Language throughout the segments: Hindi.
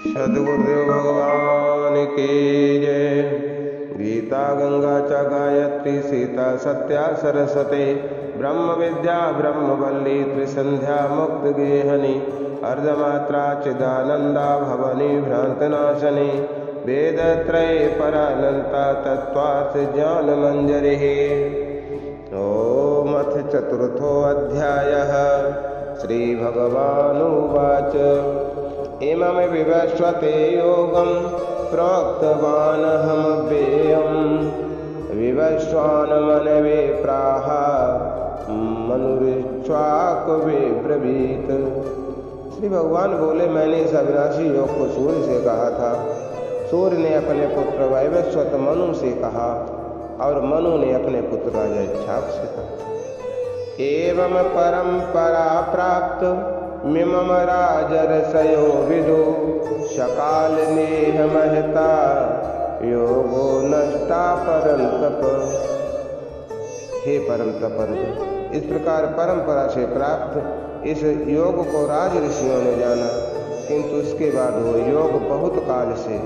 सद्गुरुदेव भगवान की जय। गीता गंगा च गायत्री सीता सत्या सरस्वती ब्रह्म विद्या ब्रह्मवल्ली त्रिसंध्या मुक्त गेहनी अर्धमात्रा चिदानंदा भवनी भ्रांतनाशनी वेदत्रय परानंता तत्त्वार्थ ज्ञान मंजरी। ओम अथ चतुर्थो अध्यायः। श्री भगवानुवाच इमं विवस्वते योगं प्रोक्तवानहमव्ययम् विवस्वान्मनवे प्राह मनुरिक्ष्वाकवे ब्रवीत। श्री भगवान बोले, मैंने इस अविनाशी योग को सूर्य से कहा था, सूर्य ने अपने पुत्र वैवस्वत मनु से कहा और मनु ने अपने पुत्र राजा इक्ष्वाक से कहा। एवं परंपरा प्राप्त मिमम राजर्षयो विदु सकाल नेह महता योगो नष्टा परम तप। हे परम तप, इस प्रकार परंपरा से प्राप्त इस योग को राज ऋषियों ने जाना, किंतु इसके बाद वो योग बहुत काल से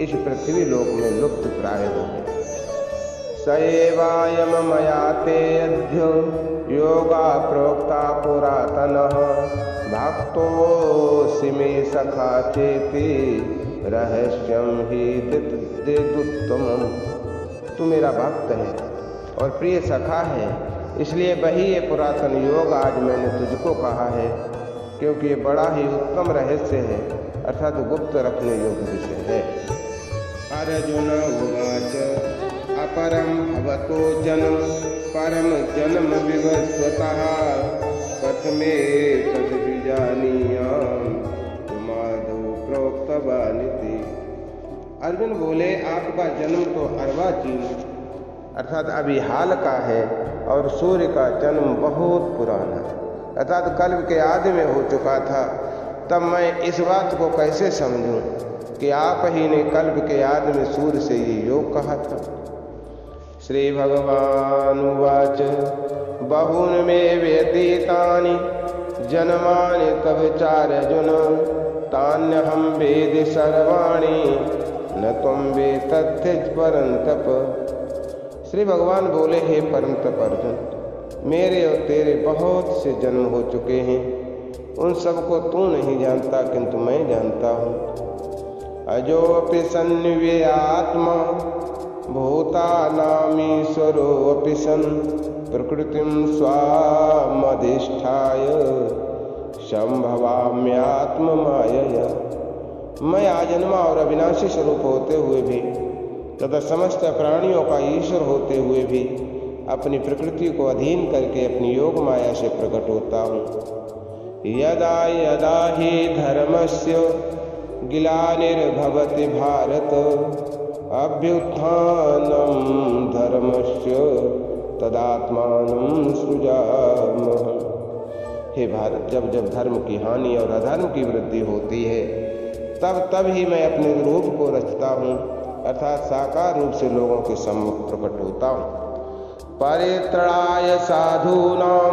इस पृथ्वी लोक में लुप्त प्राय हो गए। सएवायम मया ते अद्य योगा प्रोक्ता पुरातनः भक्तोऽसि मे सखा चेति रहस्यं हि दिदुत्तमम्। तू मेरा भक्त है और प्रिय सखा है, इसलिए वही ये पुरातन योग आज मैंने तुझको कहा है, क्योंकि ये बड़ा ही उत्तम रहस्य है, अर्थात गुप्त रखने योग्य विषय है। अर्जुन उवाच अपरं भवतो जन्म परम जन्म विवस्वतः कथमेतद् विजानीयाम् माधव प्रोक्तवानिति। अर्जुन बोले, आपका जन्म तो अर्वाचीन अर्थात अभी हाल का है और सूर्य का जन्म बहुत पुराना अर्थात कल्प के आदि में हो चुका था, तब मैं इस बात को कैसे समझूं कि आप ही ने कल्प के आदि में सूर्य से ये योग कहा था। श्री भगवान उवाच बहून मे व्यतीतानि जन्मानि तव चार्जुन तान्यहं वेदि सर्वाणि न त्वं वेत्तथिज परन्तप। श्री भगवान बोले, हे परम तप अर्जुन, मेरे और तेरे बहुत से जन्म हो चुके हैं, उन सबको तू नहीं जानता, किंतु मैं जानता हूँ। अजोऽपि सन्निव्य आत्मा भूतानामीश्वरोऽपि सन् प्रकृतिं स्वामधिष्ठाय संभवाम्यात्ममायया। मैं आजन्मा और अविनाशी स्वरूप होते हुए भी तथा समस्त प्राणियों का ईश्वर होते हुए भी अपनी प्रकृति को अधीन करके अपनी योग माया से प्रकट होता हूँ। यदा यदा हि धर्मस्य ग्लानिर्भवति भारत अभ्युत्थानं धर्मस्य तदात्मानं सृजाम्यहम्। हे भारत, जब जब धर्म की हानि और अधर्म की वृद्धि होती है, तब तब ही मैं अपने रूप को रचता हूँ, अर्थात साकार रूप से लोगों के सम्मुख प्रकट होता हूँ। परित्राणाय साधूनां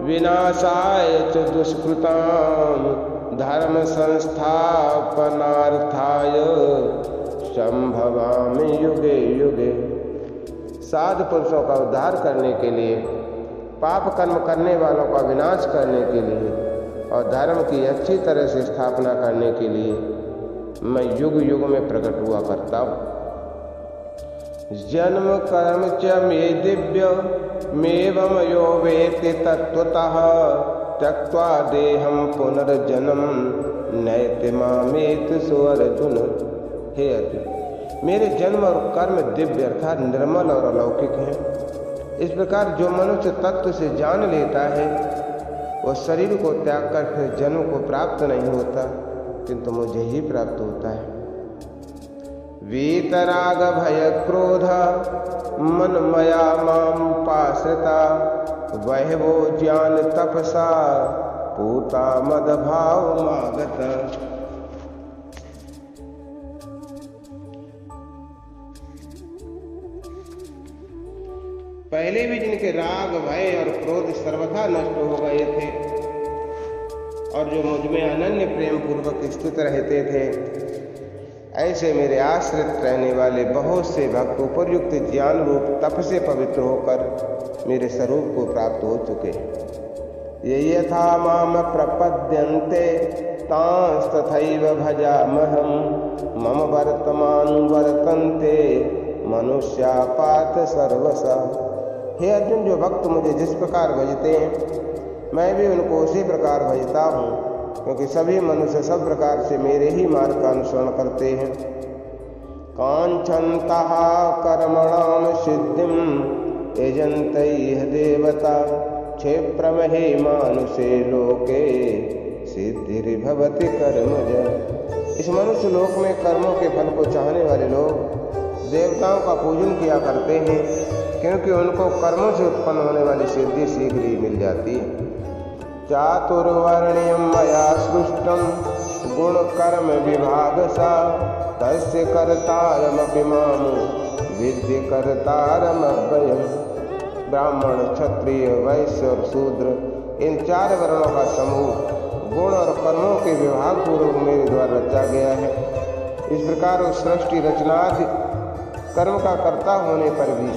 विनाशाय च दुष्कृतां धर्म संस्थापनार्थाय संभवामि युगे युगे। साधु पुरुषों का उद्धार करने के लिए, पाप कर्म करने वालों का विनाश करने के लिए और धर्म की अच्छी तरह से स्थापना करने के लिए मैं युग युग में प्रकट हुआ करता हूँ। जन्म कर्म च मे दिव्य मेवं यो वेत्ति तत्त्वतः त्यक्त्वा देहं पुनर्जन्म नैति मामेति सो अर्जुन। हे अर्जुन, मेरे जन्म और कर्म दिव्य अर्थात निर्मल और अलौकिक हैं। इस प्रकार जो मनुष्य तत्व से जान लेता है, वह शरीर को त्याग कर फिर जन्म को प्राप्त नहीं होता, किंतु मुझे ही प्राप्त होता है। वीतराग भय क्रोध मन मया माम पाश्रिता वह वो ज्ञान तपसा पूता मद भाव मागत। पहले भी जिनके राग भय और क्रोध सर्वथा नष्ट हो गए थे और जो मुझ में अनन्य प्रेम पूर्वक स्थित रहते थे, ऐसे मेरे आश्रित रहने वाले बहुत से भक्त उपयुक्त ज्ञान रूप तप से पवित्र होकर मेरे स्वरूप को प्राप्त हो चुके। ये यथा माम प्रपद्यन्ते तांस्तथैव भजामहं मम वर्तमान वर्तन्ते मनुष्या पार्थ सर्वसा। हे अर्जुन, जो भक्त मुझे जिस प्रकार भजते हैं मैं भी उनको उसी प्रकार भजता हूँ, क्योंकि सभी मनुष्य सब प्रकार से मेरे ही मार्ग का अनुसरण करते हैं। कांक्षन्तः कर्मणां सिद्धिं यजन्तैः देवता क्षिप्रमहि मानुषे लोके सिद्धिर्भवति कर्मज। इस मनुष्य लोक में कर्मों के फल को चाहने वाले लोग देवताओं का पूजन किया करते हैं, क्योंकि उनको कर्मों से उत्पन्न होने वाली सिद्धि शीघ्र ही मिल जाती है। चातुर्वर्ण्यं मया सृष्टं गुणकर्म विभागसा तस्य कर्तारमपि मां विद्धि कर्तारमव्ययम्। ब्राह्मण, क्षत्रिय, वैश्य और शूद्र, इन 4 वर्णों का समूह गुण और कर्मों के विभाग पूर्वक मेरे द्वारा रचा गया है। इस प्रकार उस सृष्टि रचनादि कर्म का कर्ता होने पर भी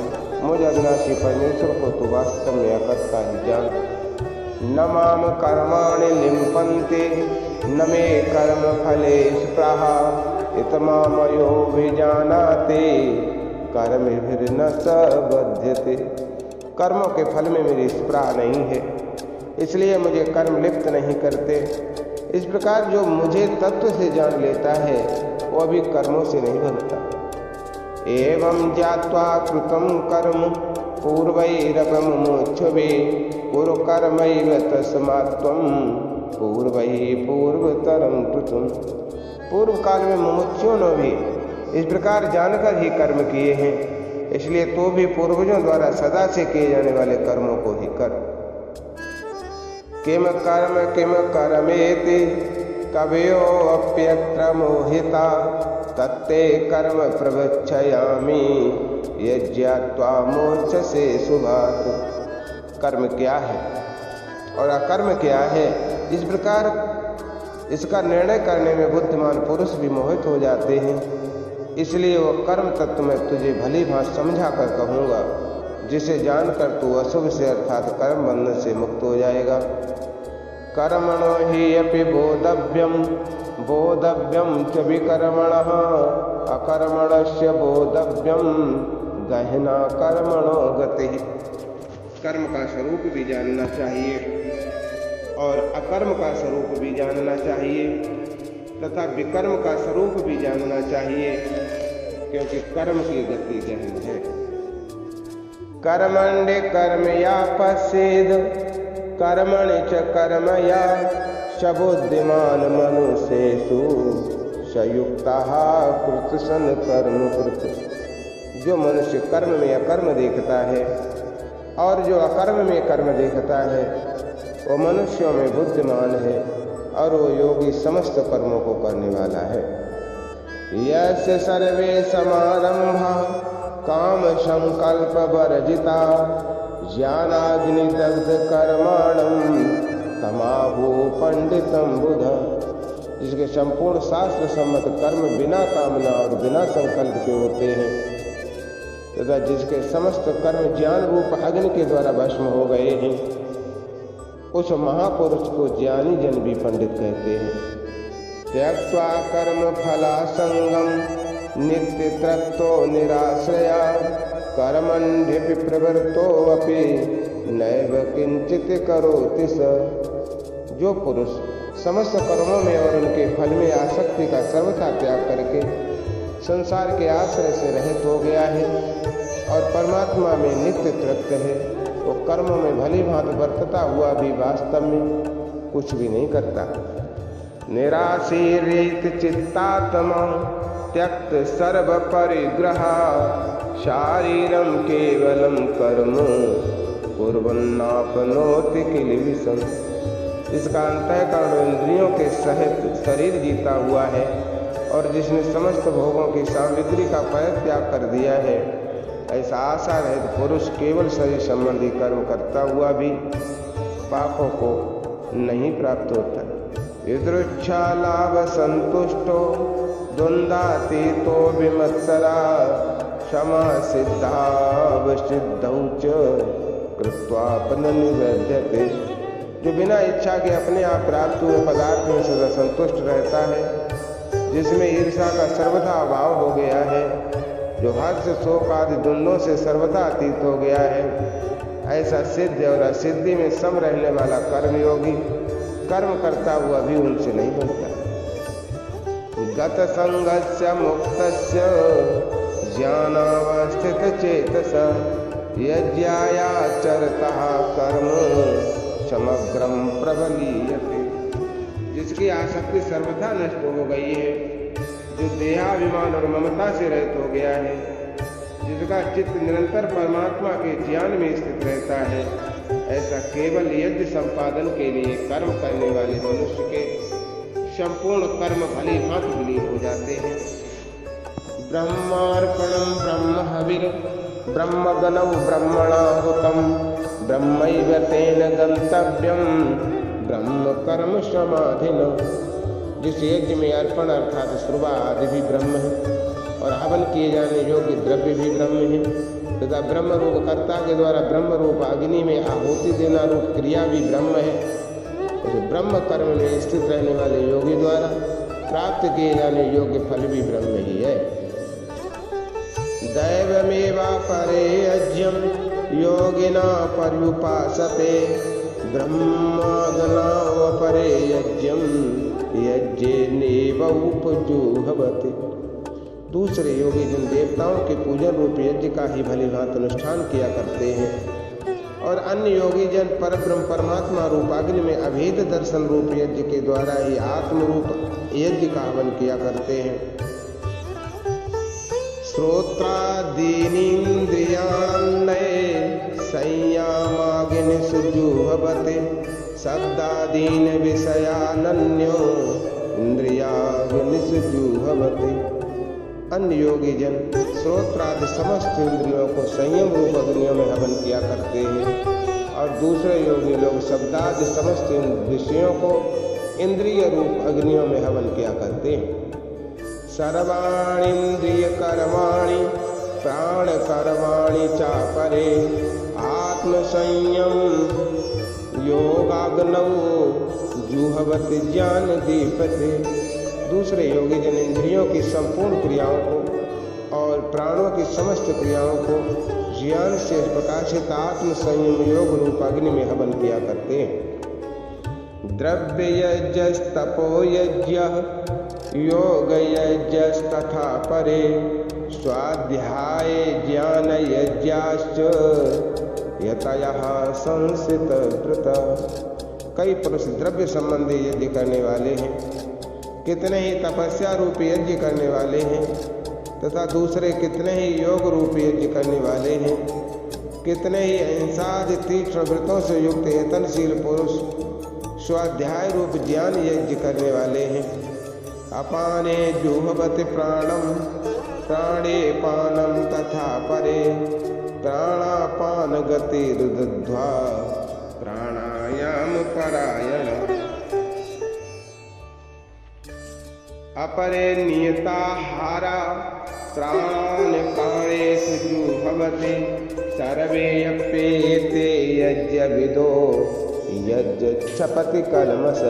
मुझ अविनाशी परमेश्वर को तू वास्तव में अकर्ता ही जान। न माम कर्माणि लिम्पन्ते न मे कर्म फले स्पृहा इतमामयो विजानाते कर्मभिर्न स बध्यते। कर्मों के फल में मेरी स्पृहा नहीं है, इसलिए मुझे कर्म लिप्त नहीं करते। इस प्रकार जो मुझे तत्व से जान लेता है वो अभी कर्मों से नहीं बनता। एवं ज्ञात्वा कृतं कर्म पूर्वैरपमुमुच्छवे कुरु कर्मैव तस्मात् त्वं पूर्वैः पूर्वतरं कृतं। पूर्व काल में मुमुक्षुओं ने भी इस प्रकार जानकर ही कर्म किए हैं, इसलिए तो भी पूर्वजों द्वारा सदा से किए जाने वाले कर्मों को ही कर। किम कर्मेति कवयो अप्यत्र मोहिता तत्ते कर्म प्रवक्षयामि यज्ञात्वा मोक्षसे शुभात्। कर्म क्या है और अकर्म क्या है, इस प्रकार इसका निर्णय करने में बुद्धिमान पुरुष भी मोहित हो जाते हैं। इसलिए वो कर्म तत्व में तुझे भली भांति समझा कर कहूँगा, जिसे जानकर तू अशुभ से अर्थात कर्म बंधन से मुक्त हो जाएगा। कर्मणो हि अपि बोधव्यम च विकर्मणः अकर्मणस्य बोधव्यम गहना कर्मणो गति। कर्म का स्वरूप भी जानना चाहिए और अकर्म का स्वरूप भी जानना चाहिए तथा विकर्म का स्वरूप भी जानना चाहिए, क्योंकि कर्म की गति गहन है। कर्मण्य कर्मया पश्येद कर्मणि च कर्मया सबुद्धिमान मनुष्येषु सयुक्तः कृतसन कर्म कृत। जो मनुष्य कर्म में अकर्म देखता है और जो अकर्म में कर्म देखता है वो मनुष्यों में बुद्धिमान है और वो योगी समस्त कर्मों को करने वाला है। यस्य सर्वे समारंभा काम संकल्प वर्जिता ज्ञानाग्निदग्ध कर्माणं तमाहु पंडितम बुध। जिसके संपूर्ण शास्त्र सम्मत कर्म बिना कामना और बिना संकल्प के होते हैं तथा जिसके समस्त कर्म ज्ञान रूप अग्नि के द्वारा भस्म हो गए हैं, उस महापुरुष को ज्ञानी जन भी पंडित कहते हैं। त्यक्त्वा कर्म फलासंगम नित्य तृप्तो निराश्रया कर्मण्यपि प्रवृत्तोऽपि नैव किंचित करोति स। जो पुरुष समस्त कर्मों में और उनके फल में आसक्ति का सर्वथा त्याग करके संसार के आश्रय से रहित हो गया है और परमात्मा में नित्य तृप्त है, वो कर्मों में भली भांति वर्तता हुआ भी वास्तव में कुछ भी नहीं करता। निराशीरित चित्तात्मा त्यक्त सर्व परिग्रह शारीरम केवलम कर्म कुर्वन्नाप्नोति किल्बिषम्। इसका अंतःकरण इंद्रियों के सहित शरीर जीता हुआ है और जिसने समस्त भोगों की सामग्री का परित्याग कर दिया है, ऐसा आशा रहित पुरुष केवल शरीर संबंधी कर्म करता हुआ भी पापों को नहीं प्राप्त होता। यदृच्छा लाभ संतुष्टो द्वंद्वातीतो विमत्सरा क्षमा सिद्धावसिद्धौ च कृत्वापन निवर्ध्यते। जो बिना इच्छा के अपने आप प्राप्त हुए पदार्थ में सदा संतुष्ट रहता है, जिसमें ईर्ष्या का सर्वथा अभाव हो गया है, जो हर्ष शोक आदि द्वंद्वों से सर्वथा अतीत हो गया है, ऐसा सिद्ध और असिद्धि में सम रहने वाला कर्मयोगी कर्म करता हुआ भी उनसे नहीं बनता। गत संगस्य मुक्तस्य ज्ञानावस्थित चेतसा यज्ञायाचरतः कर्म समग्रम प्रबलीयते। जिसकी आसक्ति सर्वथा नष्ट हो गई है, जो देहाभिमान और ममता से रहित हो गया है, जिसका चित्त निरंतर परमात्मा के ज्ञान में स्थित रहता है, ऐसा केवल यज्ञ संपादन के लिए कर्म करने वाले मनुष्य के संपूर्ण कर्म भली भांति विलीन हो जाते हैं। ब्रह्मार्पणम ब्रह्म हविर ब्रह्मगनौ ब्रह्मणाहुतम ब्रह्मैव तेन गंतव्यम ब्रह्म कर्म समाधिना। जिस यज्ञ में अर्पण अर्थात श्रुवा आदि भी ब्रह्म है और हवन किए जाने योग्य द्रव्य भी ब्रह्म है तथा ब्रह्म रूप कर्ता के द्वारा ब्रह्म रूप अग्नि में आहुति देना रूप क्रिया भी ब्रह्म है, तो ब्रह्म कर्म में स्थित रहने वाले योगी द्वारा प्राप्त किए जाने योग्य फल भी ब्रह्म ही है। दैवमेवा परे यज्ञम योगिना पर्युपासते ब्रह्मागनाव परे यज्ञम यज्ञेनेव उपजुह्वते। दूसरे योगी जिन देवताओं के पूजन रूप यज्ञ का ही भली भांति अनुष्ठान किया करते हैं और अन्य योगी जन परब्रह्म परमात्मा रूप अग्नि में अभेद दर्शन रूप यज्ञ के द्वारा ही आत्म रूप यज्ञ का हवन किया करते हैं। श्रोत्रादीनीन्द्रियाण्ये संयमाग्नि सुजुह्वते शब्दादीन विषयानन्यो इंद्रियाग्नि सुजुह्वते। अन्य योगी जन श्रोत्रादि समस्त इंद्रियों को संयम रूप अग्नियों में हवन किया करते हैं और दूसरे योगी लोग शब्दादि समस्त विषयों को इंद्रिय रूप अग्नियों में हवन किया करते हैं। सर्वाणीन्द्रिय कर्माणि प्राण कर्माणि चापरे आत्मसंयम योगाग्नौ जुह्वति ज्ञान दीपते। दूसरे योगी जन इंद्रियों की संपूर्ण क्रियाओं को और प्राणों की समस्त क्रियाओं को ज्ञान से प्रकाशित आत्म संयम योग रूप अग्नि में हवन किया करते हैं। द्रव्य यज्ञस्तपो यज्ञ योग यज्ञस्तथा परे स्वाध्याय ज्ञान यज्ञाश्च यतयः संसित व्रता। कई पुरुष द्रव्य संबंधी यज्ञ करने वाले हैं, कितने ही तपस्या रूप यज्ञ करने वाले हैं तथा दूसरे कितने ही योग रूप यज्ञ करने वाले हैं, कितने ही अहिंसादि तीक्ष्ण व्रतों से युक्त यतनशील पुरुष स्वाध्याय रूप ज्ञान यज्ञ करने वाले हैं। अपाने जुह्वति प्राणम प्राणे पानम तथा परे प्राणापान गतिरुद्ध्वा प्राणायाम परायण। अपरे नियताहारा प्राणपानेषु जुह्वति सर्वेऽप्येते यज्ञविदो यज्ञक्षपति कलमश।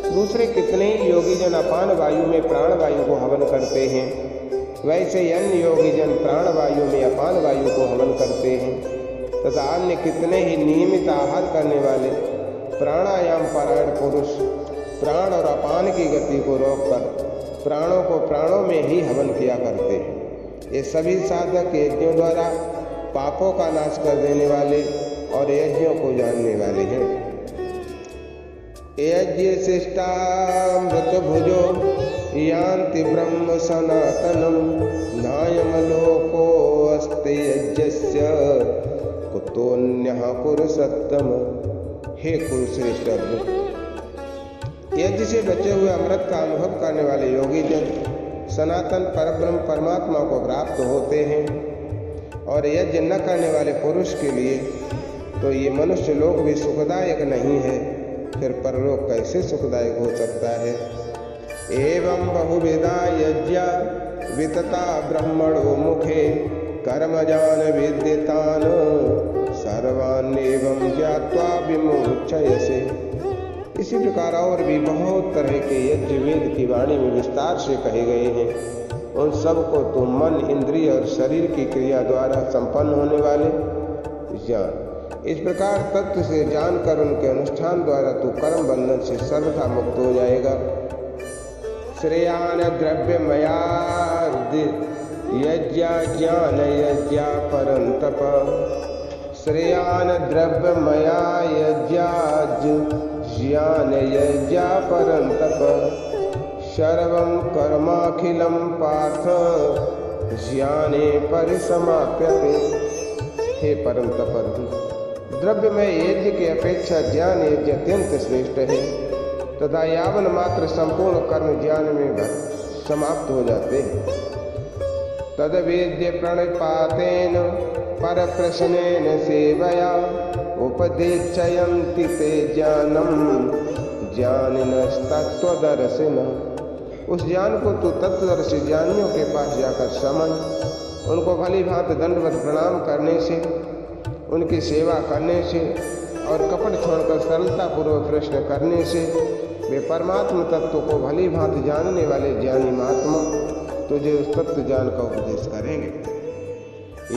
दूसरे कितने ही योगी जन अपान वायु में प्राण वायु को हवन करते हैं, वैसे ही अन्य योगी जन प्राण वायु में अपान वायु को हवन करते हैं तथा अन्य कितने ही नियमित आहार करने वाले प्राणायाम परायण पुरुष प्राण और अपान की गति को रोककर प्राणों को प्राणों में ही हवन किया करते हैं। ये सभी साधक यज्ञों द्वारा पापों का नाश कर देने वाले और यज्ञों को जानने वाले हैं। यज्ञ शिष्टामृत भुजो यान्ति ब्रह्म सनातनम नायम लोको अस्ति यज्ञस्य कुतोन्यः पुरुषोत्तम। हे कुरुश्रेष्ठ अर्जुन, यज्ञ से बचे हुए अमृत का अनुभव करने वाले योगी जन सनातन परब्रह्म परमात्मा को प्राप्त होते हैं और यज्ञ न करने वाले पुरुष के लिए तो ये मनुष्य लोक भी सुखदायक नहीं है फिर परलोक कैसे सुखदायक हो सकता है। एवं बहुविधा यज्ञा वितता ब्रह्मणो मुखे कर्मजान विद्यतान सर्वान्नेवं ज्ञात्वा विमुच्यसे। इसी प्रकार और भी बहुत तरह के यज्ञ वेद की वाणी में विस्तार से कहे गए हैं। उन सब को तो मन, इंद्रिय और शरीर की क्रिया द्वारा संपन्न होने वाले ज्ञान। इस प्रकार तत्व से जानकर उनके अनुष्ठान द्वारा तू कर्म बंधन से सर्वथा मुक्त हो जाएगा। श्रेयान द्रव्य मयादि यज्ञा ज्ञान यज्ञा परंतप। श्रेयान द्रव्य मया यज्ञा ज्ञान यज्ञा परंतप। सर्वं कर्माखिलं पार्थ ज्ञाने परिसमाप्यते। हे परम तपस्वी, द्रव्य में यज्ञ की अपेक्षा ज्ञान यज्ञ अत्यंत श्रेष्ठ है तथा यावन मात्र संपूर्ण कर्म ज्ञान में समाप्त हो जाते हैं। तद वेद्य प्रणिपातेन पर प्रश्नेन सेवया उपदेशयन्ति ते ज्ञानम ज्ञानिनस्तत्त्वदर्शिन। उस ज्ञान को तू तत्वदर्शी ज्ञानियों के पास जाकर समझ, उनको भली भांति दंडवत प्रणाम करने से, उनकी सेवा करने से और कपट छोड़कर सरलता पूर्वक प्रश्न करने से वे परमात्म तत्व को भली भांति जानने वाले ज्ञानी महात्मा तुझे उस तत्व ज्ञान का उपदेश करेंगे।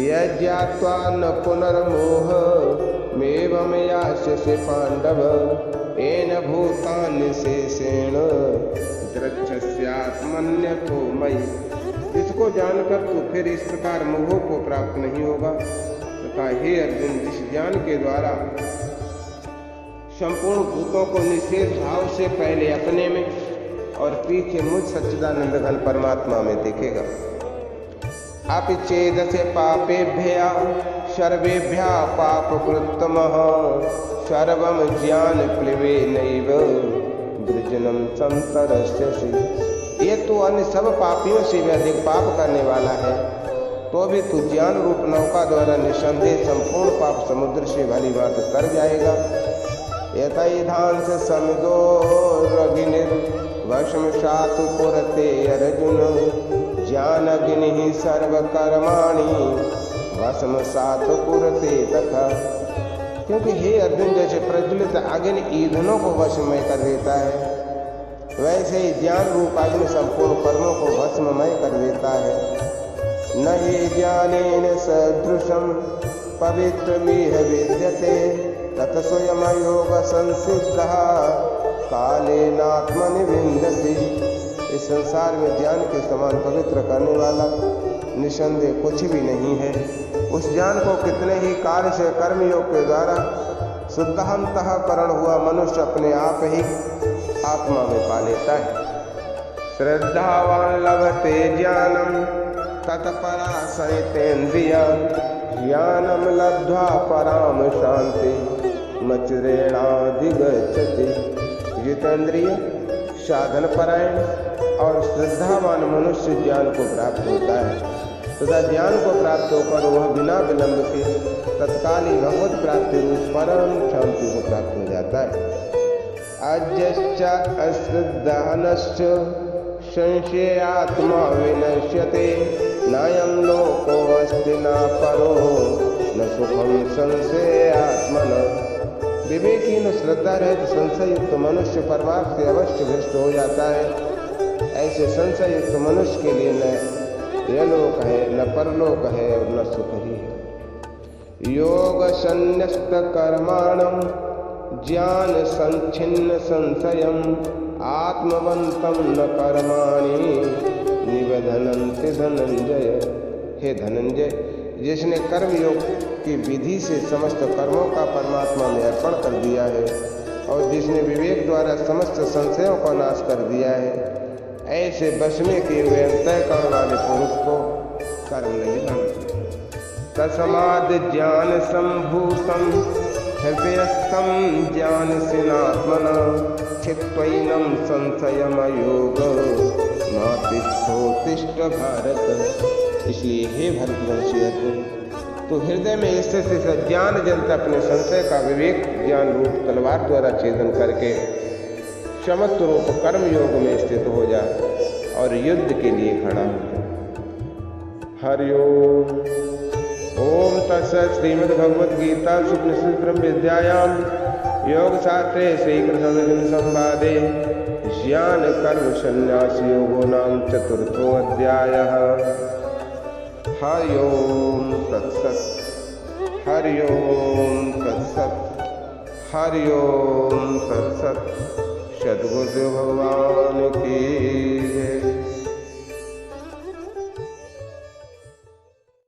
यज्ञात्वा न पुनर्मोह मेवम यास्यसि पांडव येन भूतानि शेषेण द्रक्ष्यस्यात्मन्यतो मयि। इसको जानकर तू फिर इस प्रकार मोह को प्राप्त नहीं होगा तथा हे अर्जुन, जिस ज्ञान के द्वारा संपूर्ण भूतों को निषेध भाव से पहले अपने में और पीछे मुझ सच्चिदानंद घन परमात्मा में देखेगा। अपि चेदसे पापेभ्यः सर्वेभ्यः पापकृत्तमः सर्वं ज्ञान प्लवेनैव वृजनं संतरस्यसि। ये तो अन्य सब पापियों से भी अधिक पाप करने वाला है, तो भी तू ज्ञान रूप नौका द्वारा निसंदेह संपूर्ण पाप समुद्र से भली बात तर जाएगा। यथैधांस समिदो रगिनिर्वशमशातु पुरते अर्जुन ज्ञानग्निः सर्वकर्माणि वशमशात पुरते तथा। क्योंकि हे अर्जुन, जैसे प्रज्वलित अग्नि ईंधनों को वशमय कर देता है, वैसे ही ज्ञान रूप अग्नि संपूर्ण कर्मों को भस्ममय कर देता है। न हि ज्ञानेन सदृशं पवित्रमिह विद्यते तत् स्वयं योग संसिद्धः कालेनात्मनि विन्दति। इस संसार में ज्ञान के समान पवित्र करने वाला निसंदेह कुछ भी नहीं है। उस ज्ञान को कितने ही कार्य से कर्मयोग के द्वारा शुद्धंतःकरण हुआ मनुष्य अपने आप ही आत्मा में पा लेता है। श्रद्धावान लभते ज्ञानम तत्पराशयतेन्द्रिया ज्ञानम लब्ध्वा पराम शांति मचरेणाधिगच्छति। जितेंद्रिय, साधन परायण और श्रद्धावान मनुष्य ज्ञान को प्राप्त होता है तथा ज्ञान को प्राप्त होकर वह बिना विलंब के तत्काल ही भगवत प्राप्ति रूप परम शांति को प्राप्त हो जाता है। अजश्च अश्रद्धानश्च संशयात्मा विनश्यते नायं लोकोऽस्ति न परो न सुखम संशयात्मनः। विवेकीन श्रद्धा रहित संशय युक्त मनुष्य परमार्थ से अवश्य भ्रष्ट हो जाता है। ऐसे संशय युक्त मनुष्य के लिए न यह लोक है, न परलोक है और न सुख ही है। योग संन्यस्त कर्माणम ज्ञान संच्छिन्न संशयम आत्मवंतम न कर्माणि निबधनन्ति धनंजय। हे धनंजय, जिसने कर्मयोग की विधि से समस्त कर्मों का परमात्मा में अर्पण कर दिया है और जिसने विवेक द्वारा समस्त संशयों का नाश कर दिया है, ऐसे वश में किए हुए अंतःकरण वाले पुरुष को कर्म नहीं बनते। तस्माद् ज्ञान संभूतम हृदयस्थम ज्ञान सिनात्मना चित्वैनं संशयमयोग मातिष्ठोत्तिष्ठ भारत। इसलिए हे भरतवंशी अर्जुन, तो हृदय में स्थित ज्ञान जनित अपने संशय का विवेक ज्ञान रूप तलवार द्वारा छेदन करके क्षमत्व रूप कर्म योग में स्थित हो जा और युद्ध के लिए खड़ा हो जा। हरिओम। ओम तत्सत्। श्रीमद्भगवद्गीता उपनिषद ब्रह्म विद्यायां योग शास्त्रे श्री कृष्ण अर्जुन संवादे ज्ञान कर्म संन्यास योगो नाम चतुर्थो अध्यायः। हरि ओम तत्सत्। हरि ओम तत्सत्। हरि ओम तत्सत्। सद्गुरु भगवान की जय।